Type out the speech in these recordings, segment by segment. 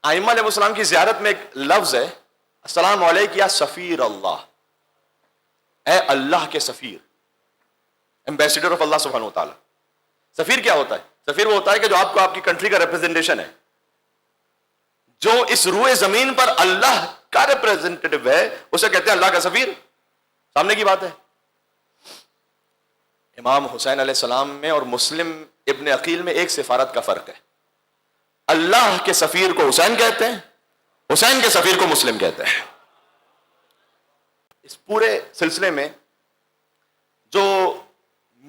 ائمہ علیہ السلام کی زیارت میں ایک لفظ ہے، السلام علیک یا سفیر اللہ، اے اللہ کے سفیر، ایمبیسیڈر آف اللہ سبحانہ وتعالی۔ سفیر کیا ہوتا ہے؟ سفیر وہ ہوتا ہے کہ جو آپ کو آپ کی کنٹری کا ریپرزنٹیشن ہے، جو اس روئے زمین پر اللہ کا ریپرزنٹیٹو ہے، اسے کہتے ہیں اللہ کا سفیر۔ سامنے کی بات ہے۔ امام حسین علیہ السلام میں اور مسلم ابن عقیل میں ایک سفارت کا فرق ہے۔ اللہ کے سفیر کو حسین کہتے ہیں، حسین کے سفیر کو مسلم کہتے ہیں۔ اس پورے سلسلے میں جو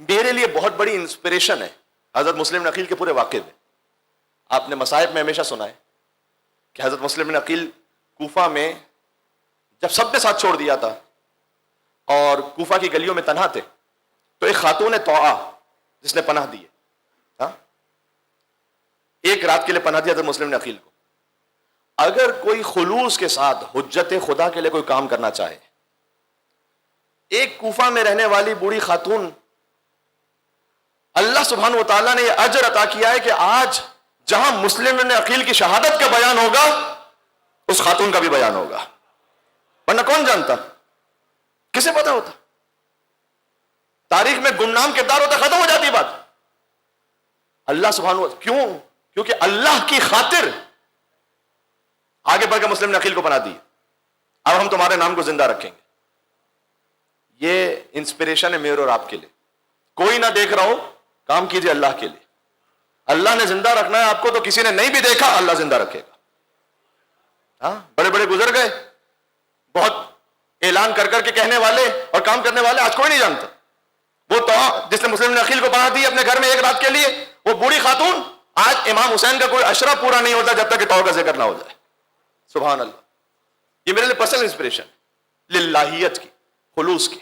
میرے لیے بہت بڑی انسپریشن ہے حضرت مسلم بن عقیل کے پورے واقعے میں، آپ نے مصائب میں ہمیشہ سنا ہے کہ حضرت مسلم بن عقیل کوفہ میں جب سب نے ساتھ چھوڑ دیا تھا اور کوفہ کی گلیوں میں تنہا تھے، تو ایک خاتون طوعہ جس نے پناہ دی، ایک رات کے لیے پناہ دی حضرت مسلم بن عقیل کو۔ اگر کوئی خلوص کے ساتھ حجت خدا کے لیے کوئی کام کرنا چاہے، ایک کوفہ میں رہنے والی بوڑھی خاتون، اللہ سبحانہ وتعالیٰ نے یہ اجر عطا کیا ہے کہ آج جہاں مسلم بن عقیل کی شہادت کا بیان ہوگا، اس خاتون کا بھی بیان ہوگا، ورنہ کون جانتا، کسے پتا ہوتا؟ تاریخ میں گمنام کردار ہوتا، ختم ہو جاتی بات۔ اللہ سبحانہ وتعالیٰ کیوں؟ کیونکہ اللہ کی خاطر آگے بڑھ کے مسلم بن عقیل کو پناہ دی۔ اب ہم تمہارے نام کو زندہ رکھیں گے۔ یہ انسپریشن ہے میرے اور آپ کے لیے۔ کوئی نہ دیکھ رہا ہو، کام کیجئے اللہ کے لیے۔ اللہ نے زندہ رکھنا ہے آپ کو، تو کسی نے نہیں بھی دیکھا اللہ زندہ رکھے گا۔ بڑے بڑے گزر گئے، بہت اعلان کر کر کے کہنے والے اور کام کرنے والے آج کوئی نہیں جانتا۔ وہ تو جس نے مسلم بن عقیل کو پناہ دی اپنے گھر میں ایک رات کے لیے، وہ بوڑھی خاتون، آج امام حسین کا کوئی عشرہ پورا نہیں ہوتا جب تک کہ توبہ کا ذکر نہ ہو جائے۔ سبحان اللہ۔ یہ میرے لیے پرسنل انسپریشن، للہیت کی، خلوص کی۔